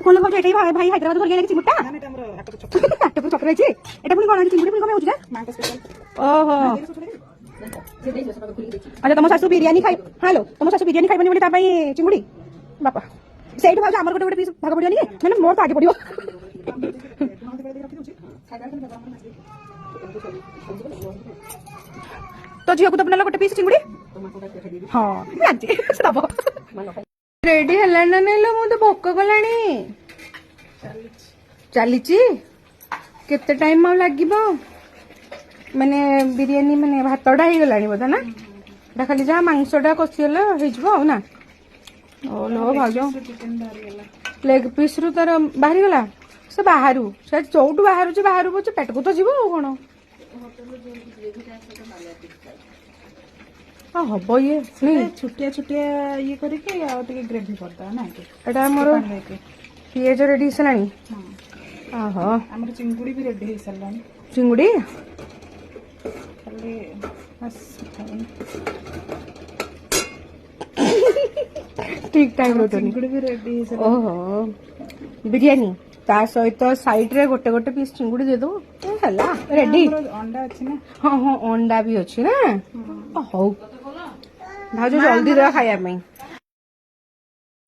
কোন ভাই এটাই ভাই হায়দ্রাবাদ ধরে গেছে চিংড়িটা না এটা আমরা আটটা চক্র রয়েছে এটা পুনি কোন চিংড়ি পুনি কমে হচ্ছে যে মাংস স্পেশাল ওহো আচ্ছা তোমার শাশু বিরিয়ানি খাই হ্যালো তোমার শাশু বিরিয়ানি খাইবনি বলে তা পাই চিংড়ি বাপা সেইটু ভাবছো আমার গোটে গোটে পিস ভাগ পড়িবনি মানে মোর তো আগে পড়িব তো ঝিଅକୁ ତ ବନାଲ ଗୋଟେ ପିସ୍ ଚିଙ୍ଗୁଡି ହଁ ଜାଣିଛି ଦବ ରେଡି ହେଲାଣି ନା ନେଲ ମୁଁ ତ ଭୋକ କଲାଣି ଚାଲିଛି କେତେ ଟାଇମ ଆଉ ଲାଗିବ ମାନେ ବିରିୟାନୀ ମାନେ ଭାତଟା ହେଇଗଲାଣି ବୋଧେ ନା ଏଟା ଖାଲି ଯାହା ମାଂସଟା କଷିଗଲେ ହେଇଯିବ ଆଉ ନା ଓଲୋ ଭାଉଜ ଲେଗ ପିସ୍ ରୁ ତାର ବାହାରିଗଲା ସେ ବାହାରୁ ସେ ଯୋଉଠୁ ବାହାରୁଛି ବାହାରୁ ପଛେ ପେଟକୁ ତ ଯିବ ଆଉ କଣ ହବ ଇଏ ଛୋଟିଆ ଛୋଟିଆ ଇଏ କରିକି ଆଉ ଟିକେ ଗ୍ରେଭି କରିଦେବା ନା ଏଟା ଆମର ପିଆଜ ରେଡି ହେଇସାରିଲାଣି ଓହୋ ଆମର ଚିଙ୍ଗୁଡି ବି ରେଡି ହେଇସାରିଲାଣି ଚିଙ୍ଗୁଡି ଖାଲି ଠିକ ଟାଇମ ଚିଙ୍ଗୁଡି ବି ରେଡି ହେଇସାରିଲାଣି ଓହୋ ବିରିୟାନୀ ତା ସହିତ ସାଇଡ ରେ ଗୋଟେ ଗୋଟେ ପିସ୍ ଚିଙ୍ଗୁଡି ଦେଇଦବୁ ହେଲା ରେଡି ଅଣ୍ଡା ଅଛି ନା ହଁ ହଁ ଅଣ୍ଡା ବି ଅଛି ନା ହଉ ଭାଉଜ ଜଲ୍ଦି ଦେବା ଖାଇବା ପାଇଁ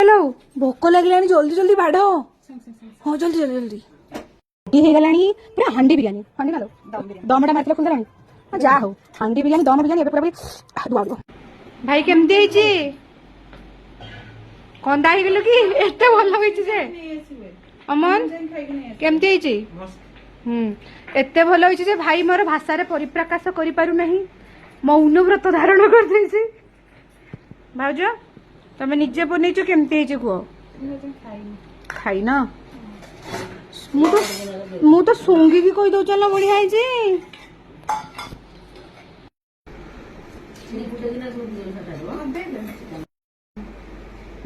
ହ୍ୟାଲୋ ଭୋକ ଲାଗିଲାଣି ଜଲ୍ଦି ଜଲ୍ଦି ବାଢ ହଁ ଜଲ୍ଦି ଜଲ୍ଦି ଜଲ୍ଦି ହେଇଗଲାଣି ପୁରା ହାଣ୍ଡି ବିରିୟାନୀ ହାଣ୍ଡି ନା ଦମଟା ମାତ୍ର ଖୋଲିଦେଲାଣି ଯାହା ହଉ ହାଣ୍ଡି ବିରିୟାନୀ ଦମ ବିରିୟାନୀ ଏବେ ପୁରା ଭାଇ କେମିତି ହେଇଛି କନ୍ଦା ହେଇଗଲୁ କି ଏତେ ଭଲ ହେଇଛି ଯେ ଅମନ କେମିତି ହେଇଛି ଏତେ ଭଲ ହେଇଛି ଯେ ଭାଇ ମୋର ଭାଷାରେ ପରିପ୍ରକାଶ କରିପାରୁନାହିଁ ମୌନ ବ୍ରତ ଧାରଣ କରିଦେଇଛି ଭାଉଜ ତମେ ନିଜେ ବନେଇଛ କେମିତି ହେଇଛି କୁହ ଖାଇନ ମୁଁ ତ ଶୁଙ୍ଗିକି କହିଦଉଛ ନା ବଢିଆ ହେଇଛି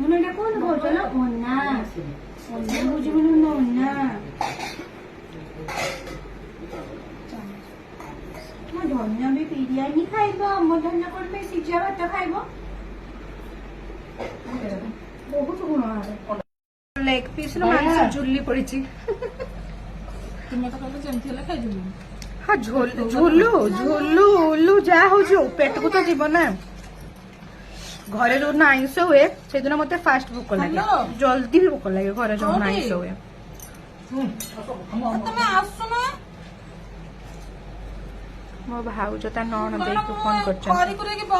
ଏଇଟା କଣ କହୁଛ ନା ଅନା ଅନା ବୁଝିବୁନି ନା ଅନା ମୋ ଧନ୍ୟ ବି ବିରିୟାନୀ ଖାଇବ ମୋ ଧନ୍ୟ କଣ ପାଇଁ ସିଝା ଭାତ ଖାଇବ ବହୁତ ଗୁଣ ଲେଗ ପିସ୍ ର ମାଂସ ଝୁଲି ପଡିଛି ତୁମେ ତ କହିଲ ଯେମିତି ହେଲେ ଖାଇଯିବୁ ହଁ ଝୁଲୁ ଝୁଲୁ ଉଲୁ ଯାହା ହଉଛି ପେଟକୁ ତ ଯିବ ନା ଘରେ ଯୋଉଦିନ ଆଇଁଷ ହୁଏ ସେଦିନ ମତେ ଫାଷ୍ଟ ଭୋକ ଲାଗେ ଜଲ୍ଦି ବି ଭୋକ ଲାଗେ ଘରେ ଯୋଉଦିନ ଆଇଁଷ ହୁଏ ମୋ ଭାଉଜ ତା ନଣନ୍ଦେଇକୁ ଫୋନ କରିଛନ୍ତି